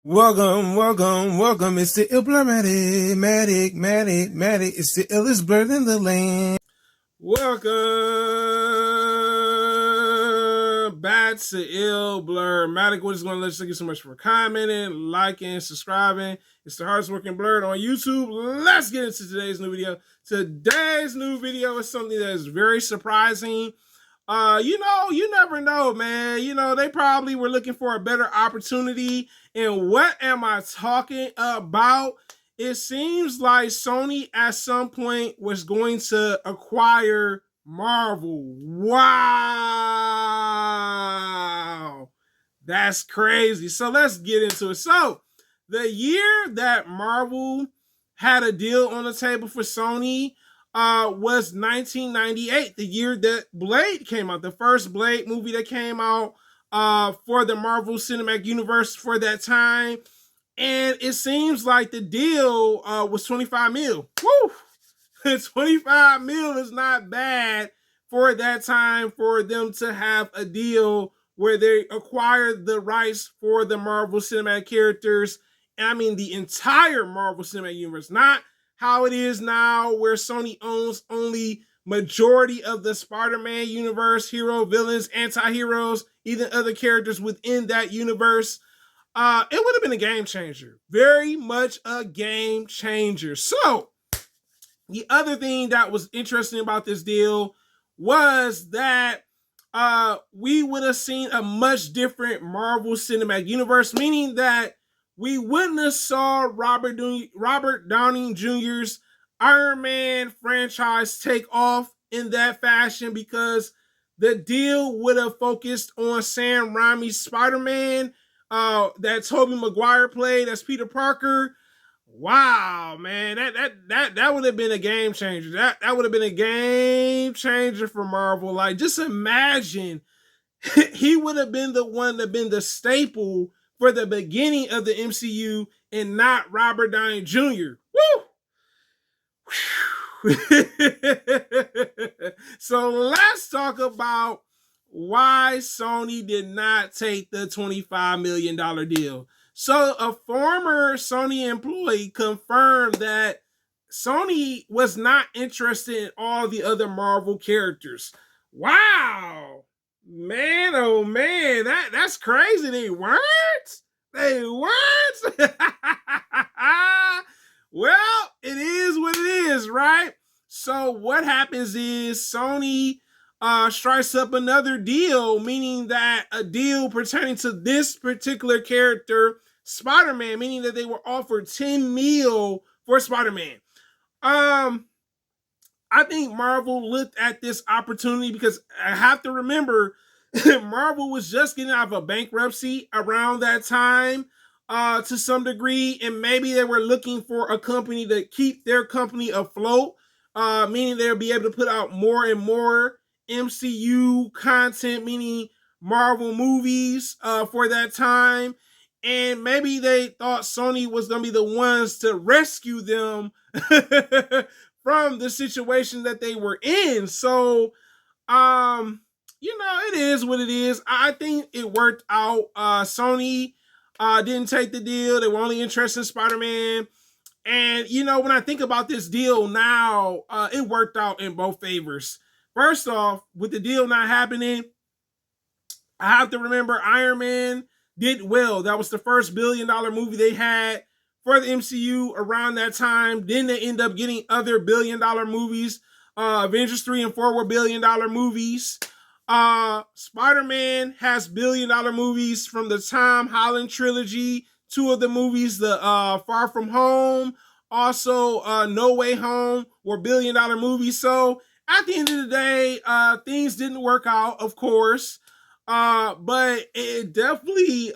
Welcome. It's the Matic. It's the illest blurred in the land. Welcome back to Ill Blur. Matic, we're just going to let you thank you so much for commenting, liking, subscribing. It's the hardest working blurred on YouTube. Let's get into today's new video. Today's new video is something that is very surprising. You never know, man. They probably were looking for a better opportunity. And what am I talking about? It seems like Sony at some point was going to acquire Marvel. Wow. That's crazy. So let's get into it. So the year that Marvel had a deal on the table for Sony was 1998, the year that Blade came out, the first Blade movie that came out for the Marvel Cinematic Universe for that time. And it seems like the deal was 25 mil. Woo! 25 mil is not bad for that time for them to have a deal where they acquired the rights for the Marvel Cinematic characters. And I mean the entire Marvel Cinematic Universe, not how it is now where Sony owns only majority of the Spider-Man universe, hero, villains, anti-heroes, even other characters within that universe. It would have been a game changer. Very much a game changer. So, the other thing that was interesting about this deal was that we would have seen a much different Marvel Cinematic Universe, meaning that we wouldn't have saw Robert Downey Jr.'s Iron Man franchise take off in that fashion because the deal would have focused on Sam Raimi's Spider-Man that Tobey Maguire played as Peter Parker. Wow, man, that would have been a game changer. That would have been a game changer for Marvel. Like, just imagine he would have been the one that been the staple for the beginning of the MCU and not Robert Downey Jr. Woo! So let's talk about why Sony did not take the $25 million deal. So a former Sony employee confirmed that Sony was not interested in all the other Marvel characters. Wow. Man, oh man, that's crazy. They weren't? Well, it is what it is, right? So what happens is Sony strikes up another deal, meaning that a deal pertaining to this particular character, Spider-Man, meaning that they were offered 10 mil for Spider-Man. I think Marvel looked at this opportunity because I have to remember Marvel was just getting out of a bankruptcy around that time to some degree, and maybe they were looking for a company to keep their company afloat, meaning they'll be able to put out more and more MCU content, meaning Marvel movies for that time. And maybe they thought Sony was going to be the ones to rescue them from the situation that they were in. So, it is what it is. I think it worked out. Sony didn't take the deal. They were only interested in Spider-Man. And, when I think about this deal now, it worked out in both favors. First off, with the deal not happening, I have to remember Iron Man did well. That was the first $1 billion movie they had for the MCU around that time. Then they end up getting other $1 billion movies. Avengers 3 and 4 were $1 billion movies. Spider-Man has $1 billion movies from the Tom Holland trilogy. 2 of the movies, the Far From Home, also No Way Home, were $1 billion movies. So at the end of the day, things didn't work out, of course. But it definitely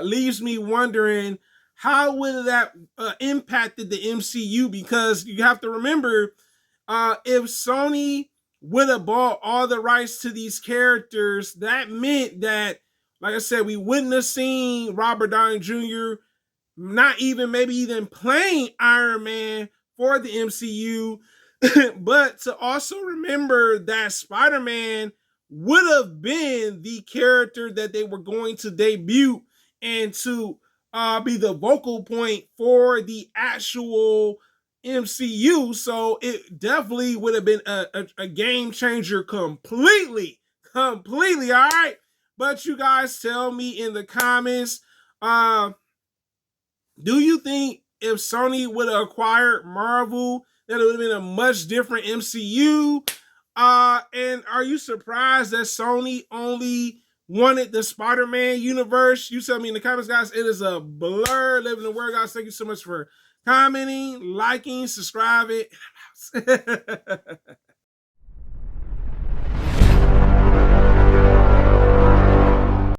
leaves me wondering how would that impacted the MCU, because you have to remember if Sony would have bought all the rights to these characters, that meant that, like I said, we wouldn't have seen Robert Downey Jr. not even maybe even playing Iron Man for the MCU. But to also remember that Spider-Man would have been the character that they were going to debut and to be the vocal point for the actual MCU. So it definitely would have been a game changer completely. Completely, all right? But you guys tell me in the comments, do you think if Sony would have acquired Marvel, that it would have been a much different MCU? And are you surprised that Sony only wanted the Spider-Man universe? You tell me in the comments, guys. It is a blur. Living the word, guys. Thank you so much for commenting, liking, subscribing.